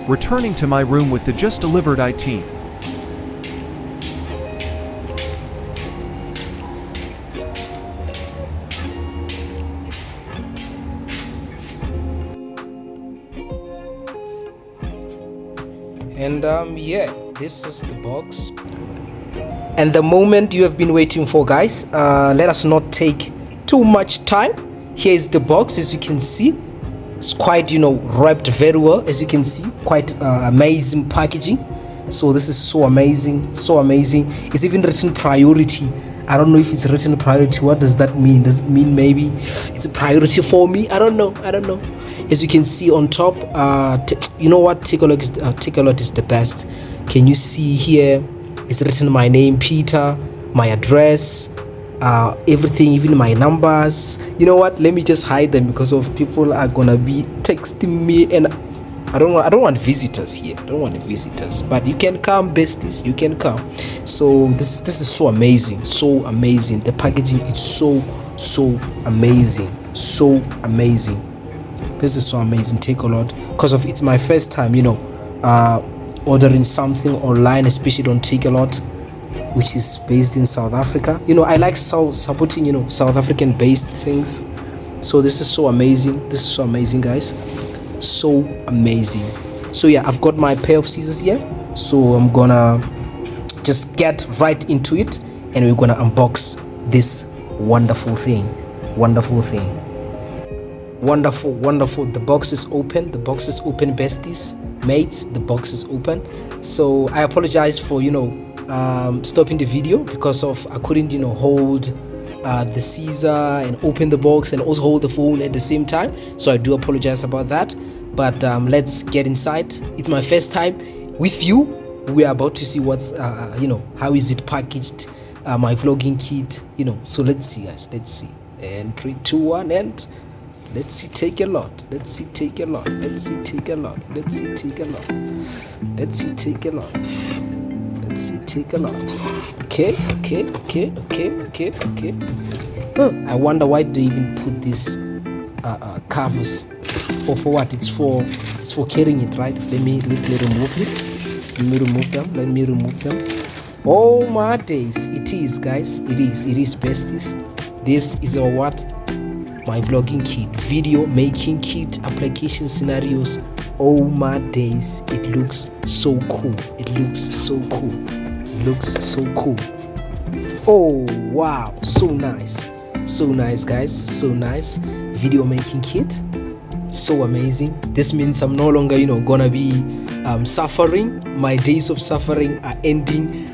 returning to my room with the just delivered IT. And yeah, this is the box. And the moment you have been waiting for, guys. Let us not take too much time. Here is the box, as you can see. It's quite, wrapped very well, as you can see. Quite amazing packaging. So this is so amazing, so amazing. It's even written priority. I don't know if it's written priority. What does that mean? Does it mean maybe it's a priority for me? I don't know. As you can see on top, you know what? Takealot is the best. Can you see here? It's written my name, Peter, my address, everything, even my numbers. You know what? Let me just hide them because of people are gonna be texting me, and I don't want visitors here. I don't want visitors. But you can come, besties. You can come. So this is so amazing, so amazing. The packaging is so amazing, so amazing. This is so amazing. Takealot, because of it's my first time, ordering something online, especially on Takealot, which is based in South Africa. I like supporting South African based things. So this is so amazing. This is so amazing, guys. So amazing. So yeah, I've got my pair of scissors here, so I'm gonna just get right into it, and we're gonna unbox this wonderful thing. Wonderful. The box is open, besties, mates. The box is open. So I apologize for stopping the video because of I couldn't hold the scissor and open the box and also hold the phone at the same time. So I do apologize about that. But let's get inside. It's my first time with you. We are about to see what's how is it packaged, my vlogging kit. So let's see, guys. Let's see. And 3, 2, 1, and let's see. Takealot. Okay. I wonder why they even put these covers. Or for what? It's for carrying it, right? Let me remove it. Let me remove them. Oh my days. It is, guys. It is besties. This is our what? My vlogging kit, video making kit, application scenarios. Oh my days. It looks so cool. Oh wow, so nice, guys. So nice. Video making kit. So amazing. This means I'm no longer gonna be suffering. My days of suffering are ending.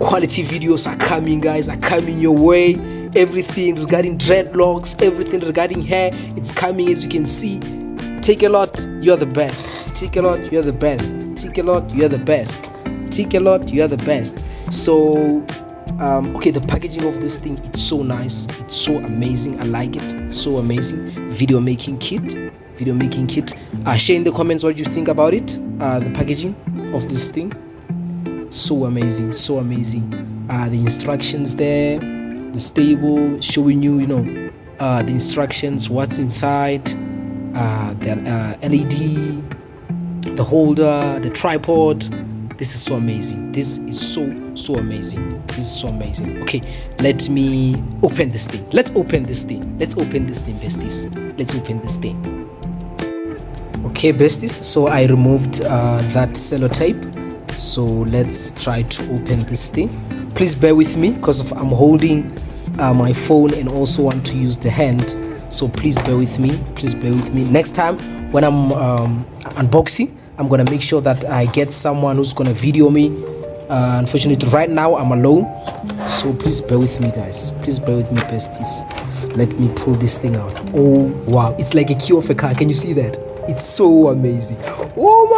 Quality videos are coming, guys, are coming your way. Everything regarding dreadlocks, everything regarding hair, it's coming, as you can see. Takealot, you're the best. Takealot, you're the best. Takealot, you're the best. Takealot, you're the best. So okay, the packaging of this thing, it's so nice, it's so amazing. I like it. It's so amazing. Video making kit. Share in the comments what you think about it. The packaging of this thing, so amazing. The instructions there, the stable showing you the instructions, what's inside, the LED, the holder, the tripod. This is so amazing. This is so amazing. Okay, let me open this thing. Let's open this thing, besties. Let's open this thing. Okay, besties, so I removed that sellotape. So let's try to open this thing. Please bear with me because I'm holding my phone and also want to use the hand. So please bear with me. Next time when I'm unboxing, I'm gonna make sure that I get someone who's gonna video me. Unfortunately, right now I'm alone. So please bear with me, guys. Please bear with me, besties. Let me pull this thing out. Oh wow, it's like a key of a car. Can you see that? It's so amazing. Oh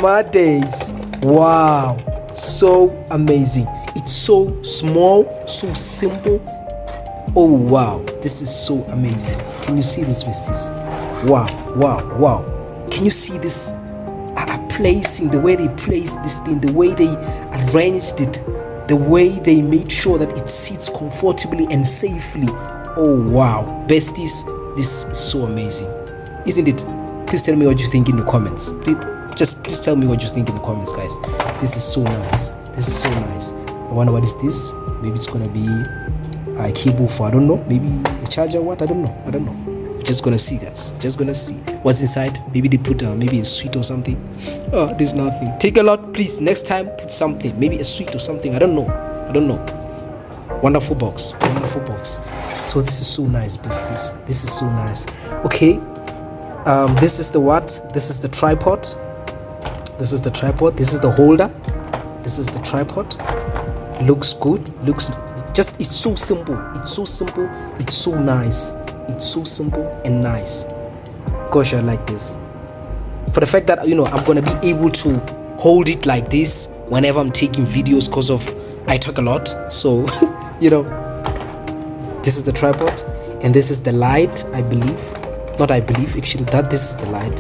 my days. Wow, so amazing. It's so small, so simple. Oh wow, this is so amazing. Can you see this, besties? Wow. Can you see this placing, the way they placed this thing, the way they arranged it, the way they made sure that it sits comfortably and safely? Oh wow, besties, this is so amazing, isn't it? Please tell me what you think in the comments. Please tell me what you think in the comments, guys. This is so nice. This is so nice. I wonder what is this. Maybe it's gonna be a keyboard for, I don't know, maybe a charger. What? I don't know. We're just gonna see, guys. Just gonna see what's inside. Maybe they put maybe a sweet or something. Oh, there's nothing. Take a lot, please. Next time, put something. Maybe a sweet or something. I don't know. Wonderful box. So this is so nice, besties. This is so nice. Okay. This is the what? This is the tripod. This is the holder. This is the tripod. Looks good. It's so simple. It's so nice. It's so simple and nice. Gosh, I like this. For the fact that, I'm gonna be able to hold it like this whenever I'm taking videos, because of I talk a lot. So this is the tripod, and this is the light. Actually, this is the light.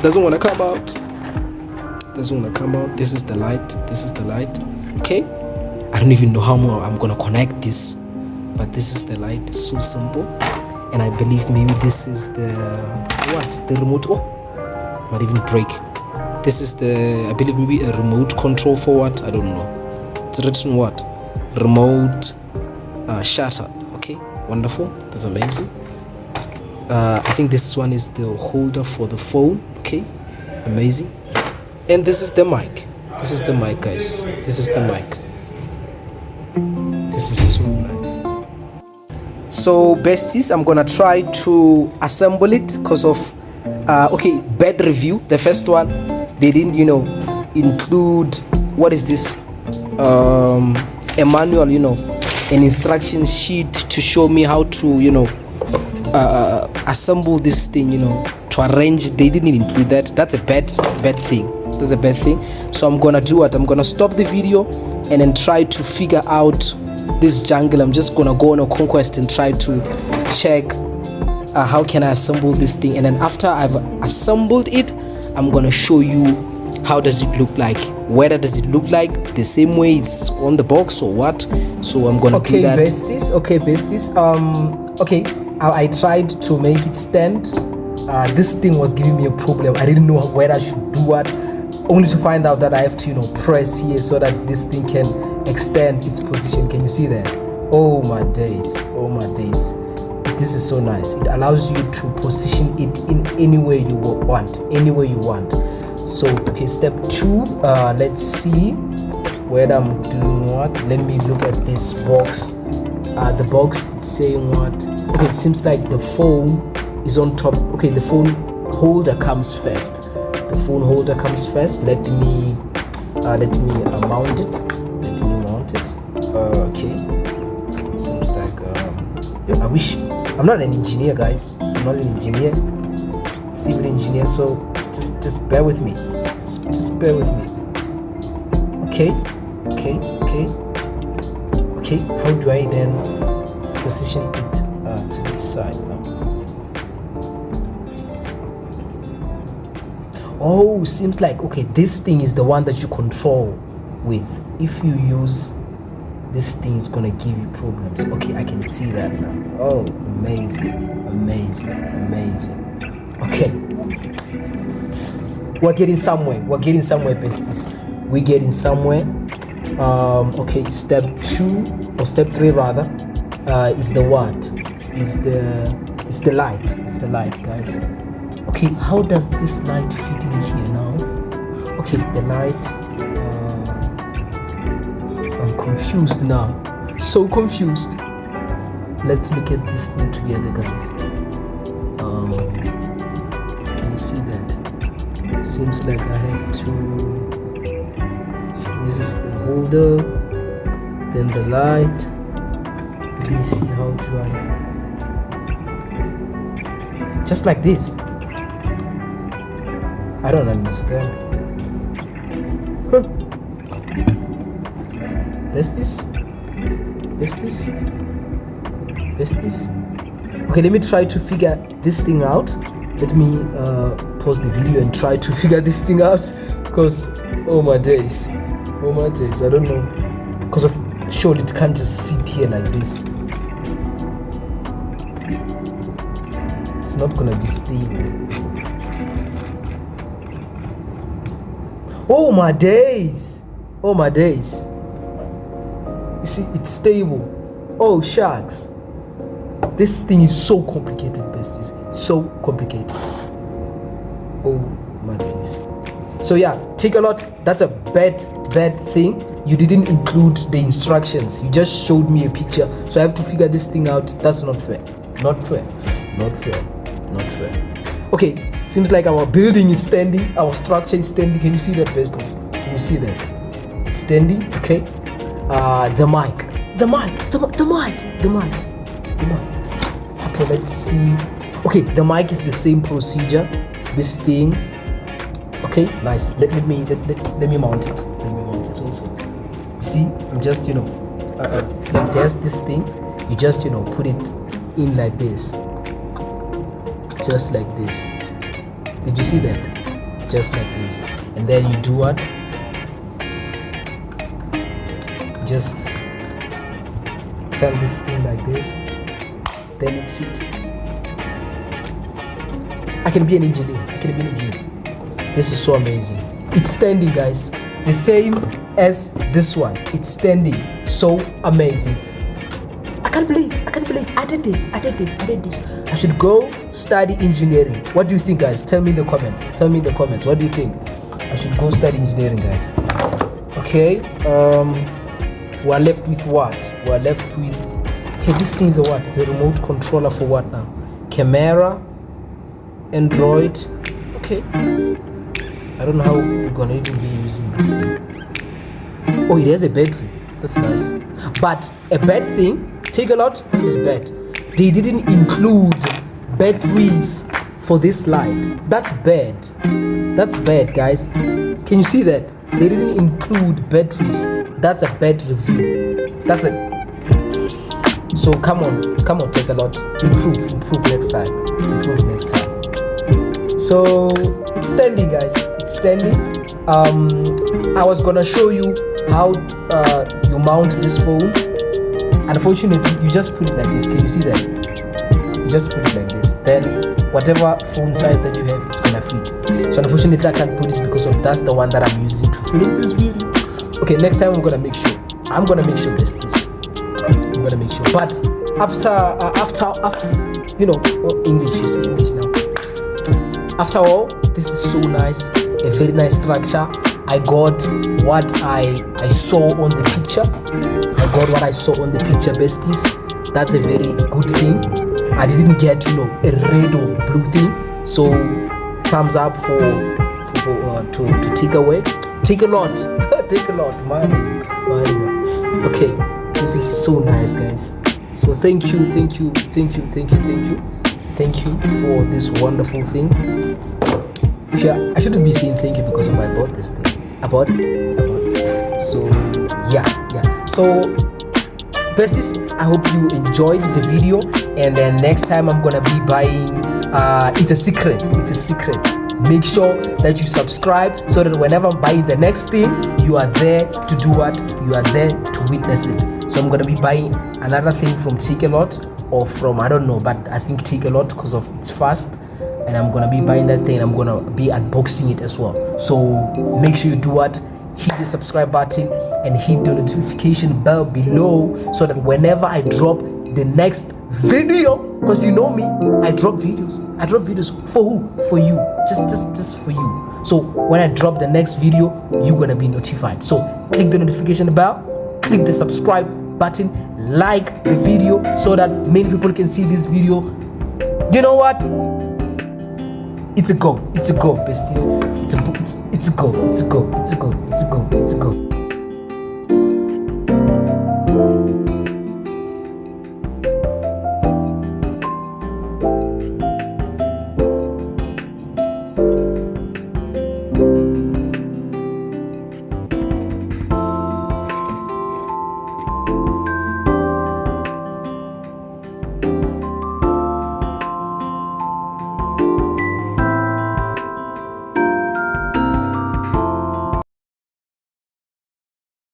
Doesn't want to come out. This is the light. Okay, I don't even know how I'm gonna connect this, but this is the light. It's so simple. And I believe maybe this is the remote. Might even break. This is I believe maybe a remote control for what, I don't know. It's written what? Remote shutter. Okay, wonderful. That's amazing. I think this one is the holder for the phone. Okay, amazing. And this is the mic. Guys. This is the mic. This is so nice. So besties, I'm gonna try to assemble it because of bad review. The first one, they didn't include, what is this, a manual, an instruction sheet to show me how to assemble this thing, to arrange. They didn't include that. That's a bad thing. So I'm gonna do what? I'm gonna stop the video and then try to figure out this jungle. I'm just gonna go on a conquest and try to check how can I assemble this thing, and then after I've assembled it, I'm gonna show you how does it look like. Whether does it look like the same way it's on the box or what. So I'm gonna do that. Besties. I tried to make it stand. This thing was giving me a problem. I didn't know whether I should do what, only to find out that I have to press here so that this thing can extend its position. Can you see that? Oh my days. This is so nice. It allows you to position it in any way you want. So step 2, let's see whether I'm doing what. Let me look at this box. The box is saying what? Okay, it seems like the phone is on top. Okay, the phone holder comes first. Let me mount it. Okay, seems like I wish. I'm not an engineer, guys. Civil engineer, so just bear with me. Just bear with me. Okay. How do I then position it to this side now? Oh, seems like this thing is the one that you control with. If you use this thing, is gonna give you problems. Okay, I can see that now. Oh, amazing. Okay, we're getting somewhere, besties. We're getting somewhere. Step 2 or step 3 rather, is the what? It's the light, guys. Okay, how does this light fit in here now? Okay, the light. I'm confused now. So confused. Let's look at this thing together, guys. Can you see that? Seems like I have to. This is the holder, then the light. Let me see, how do I? Just like this. I don't understand. Besties? Okay, let me try to figure this thing out. Let me pause the video and try to figure this thing out, because oh my days, I don't know, because of surely it can't just sit here like this. it's not gonna be stable. Oh my days! Oh my days! You see, it's stable. Oh shucks! This thing is so complicated, besties. So complicated. Oh my days! So yeah, Takealot. That's a bad thing. You didn't include the instructions. You just showed me a picture, so I have to figure this thing out. That's not fair. Not fair. Not fair. Not fair. Okay, seems like our building is standing. Our structure is standing. Can you see that, business? Can you see that? It's standing. Okay. The mic. Okay, let's see. Okay, the mic is the same procedure. This thing. Okay, nice. Let me mount it. Let me mount it also. You see, I'm just, it's like there's this thing. You just, put it in like this. Just like this. Did you see that? Just like this. And then you do what? Just turn this thing like this. Then it's seated. I can be an engineer. This is so amazing. It's standing, guys. The same as this one. It's standing. So amazing. I can't believe I did this. I should go study engineering. What do you think, guys? Tell me in the comments. What do you think? I should go study engineering, guys. Okay. We're left with what? Okay, this thing is a what? It's a remote controller for what now? Camera, Android. Okay. I don't know how we're gonna even be using this thing. Oh, it has a battery. That's nice. But a bad thing, Takealot, this is bad. They didn't include batteries for this light. That's bad. That's bad, guys. Can you see that? They didn't include batteries. That's a bad review. So come on, Takealot. Improve next time. So it's standing, guys. It's standing. I was gonna show you how you mount this phone. Unfortunately, you just put it like this. Can you see that? You just put it like this. Then whatever phone size that you have, it's gonna fit. So unfortunately, I can't put it because that's the one that I'm using to film this video. Okay, next time I'm gonna make sure besties. I'm gonna make sure. But after English, you say English now. After all, this is so nice. A very nice structure. I got what I saw on the picture. Besties. That's a very good thing. I didn't get, a red or blue thing. So thumbs up to take away. Takealot, man. Okay, this is so nice, guys. So thank you for this wonderful thing. I shouldn't be saying thank you because I bought this thing. I bought it. So yeah. So besties, I hope you enjoyed the video, and then next time I'm gonna be buying it's a secret. Make sure that you subscribe so that whenever I'm buying the next thing, you are there to do what? You are there to witness it. So I'm gonna be buying another thing from Takealot, or from, I don't know, but I think Takealot because of it's fast. And I'm gonna be buying that thing, and I'm gonna be unboxing it as well. So make sure you do what? Hit the subscribe button and hit the notification bell below, so that whenever I drop the next video, because you know me, I drop videos for who? For you, just for you. So when I drop the next video, you're gonna be notified. So click the notification bell, click the subscribe button, like the video so that many people can see this video. You know what? It's a go, besties. It's a go.